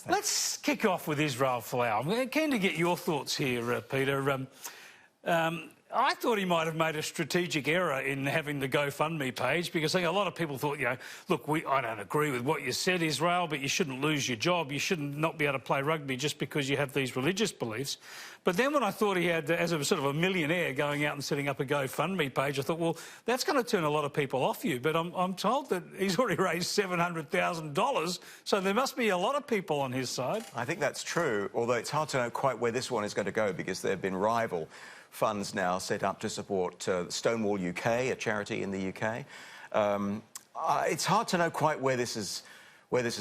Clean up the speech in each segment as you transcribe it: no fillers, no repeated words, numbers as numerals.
Let's kick off with Israel Folau. I'm keen to get your thoughts here, Peter. I thought he might have made a strategic error in having the GoFundMe page, because I think a lot of people thought, you know, look, I don't agree with what you said, Israel, but you shouldn't lose your job. You shouldn't not be able to play rugby just because you have these religious beliefs. But then when I thought he had, as a sort of a millionaire, going out and setting up a GoFundMe page, I thought, well, that's going to turn a lot of people off you. But I'm told that he's already raised $700,000, so there must be a lot of people on his side. I think that's true, although it's hard to know quite where this one is going to go, because there have been rival funds now set up to support Stonewall UK, a charity in the UK. It's hard to know quite where this is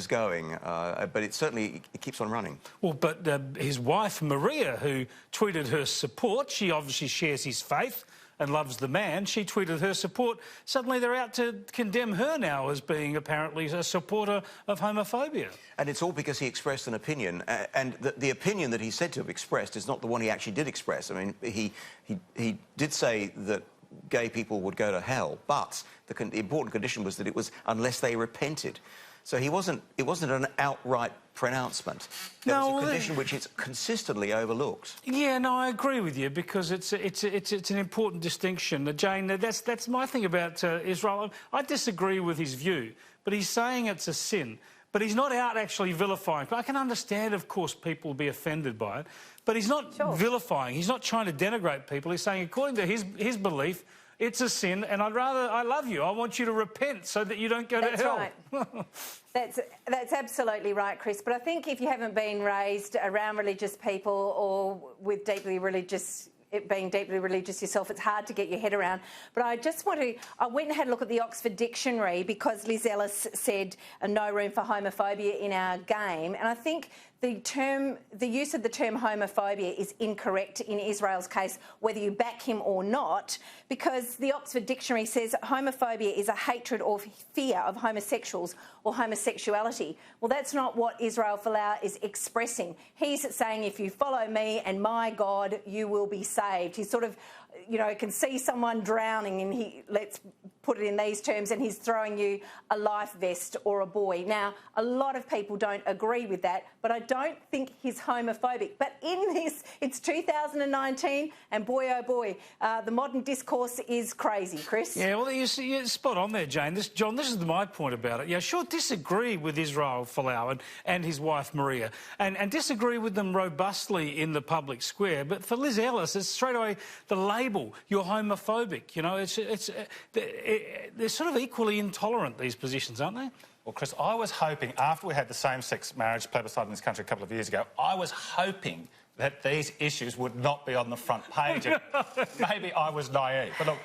going, but it certainly keeps on running. Well, but his wife Maria, who tweeted her support, she obviously shares his faith and loves the man. She tweeted her support. Suddenly they're out to condemn her now as being apparently a supporter of homophobia. And it's all because he expressed an opinion, and the opinion that he's said to have expressed is not the one he actually did express. I mean, he did say that gay people would go to hell, but the important condition was that it was unless they repented. So it wasn't an outright pronouncement. There was a condition which it's consistently overlooked. Yeah, no, I agree with you, because it's an important distinction. Jane, that's my thing about Israel. I disagree with his view, but he's saying it's a sin. But he's not out actually vilifying. I can understand, of course, people will be offended by it, but he's not vilifying. He's not trying to denigrate people. He's saying, according to his belief, it's a sin, and I love you. I want you to repent so that you don't go to hell. Right. That's absolutely right, Chris. But I think if you haven't been raised around religious people or with being deeply religious yourself, it's hard to get your head around. But I went and had a look at the Oxford Dictionary, because Liz Ellis said no room for homophobia in our game, and I think the use of the term homophobia is incorrect in Israel's case, whether you back him or not, because the Oxford Dictionary says homophobia is a hatred or fear of homosexuals or homosexuality. Well, that's not what Israel Folau is expressing. He's saying, if you follow me and my God, you will be saved. He's sort of, you know, can see someone drowning, and let's put it in these terms, and he's throwing you a life vest or a buoy. Now, a lot of people don't agree with that, but I don't think he's homophobic. But in this, it's 2019, and boy, oh boy, the modern discourse is crazy, Chris. Yeah, well, you're spot on there, Jane. John, this is my point about it. Yeah, sure, disagree with Israel Folau and his wife Maria, and disagree with them robustly in the public square. But for Liz Ellis, it's straight away the label, you're homophobic. You know, they're sort of equally intolerant, these positions, aren't they? Well, Chris, I was hoping, after we had the same-sex marriage plebiscite in this country a couple of years ago, I was hoping that these issues would not be on the front page. Maybe I was naive. But look,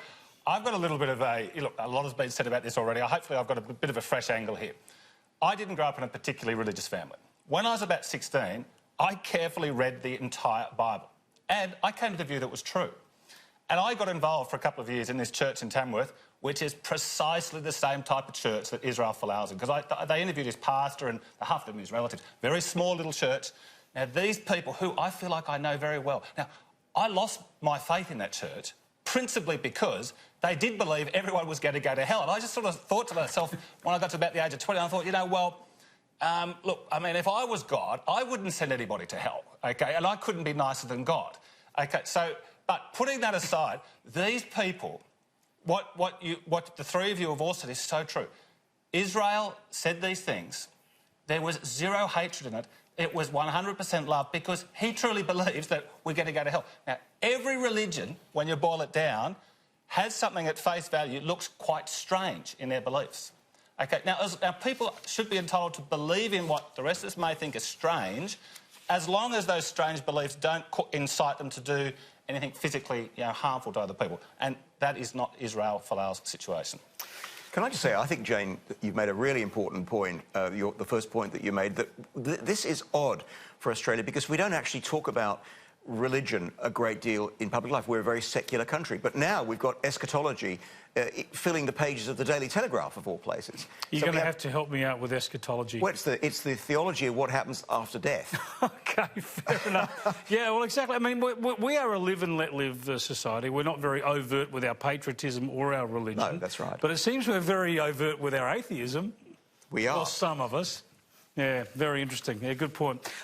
I've got a little bit of a lot has been said about this already. Hopefully I've got a bit of a fresh angle here. I didn't grow up in a particularly religious family. When I was about 16, I carefully read the entire Bible, and I came to the view that it was true. And I got involved for a couple of years in this church in Tamworth, which is precisely the same type of church that Israel Folau's in, because they interviewed his pastor and half of them his relatives. Very small little church. Now, these people, who I feel like I know very well. Now, I lost my faith in that church principally because they did believe everyone was going to go to hell. And I just sort of thought to myself, when I got to about the age of 20, I thought, you know, well, look, I mean, if I was God, I wouldn't send anybody to hell, OK? And I couldn't be nicer than God, OK? So, but putting that aside, these people, what the three of you have all said is so true. Israel said these things. There was zero hatred in it. It was 100% love, because he truly believes that we're going to go to hell. Now, every religion, when you boil it down, has something at face value looks quite strange in their beliefs. OK, now people should be entitled to believe in what the rest of us may think is strange, as long as those strange beliefs don't incite them to do anything physically, you know, harmful to other people. And that is not Israel Folau's situation. Can I just say, I think, Jane, you've made a really important point, the first point that you made, that this is odd for Australia, because we don't actually talk about religion a great deal in public life. We're a very secular country. But now we've got eschatology filling the pages of the Daily Telegraph, of all places. You're going to have to help me out with eschatology. Well, it's the theology of what happens after death. OK, fair enough. Yeah, well, exactly. I mean, we are a live and let live society. We're not very overt with our patriotism or our religion. No, that's right. But it seems we're very overt with our atheism. We are. Or some of us. Yeah, very interesting. Yeah, good point.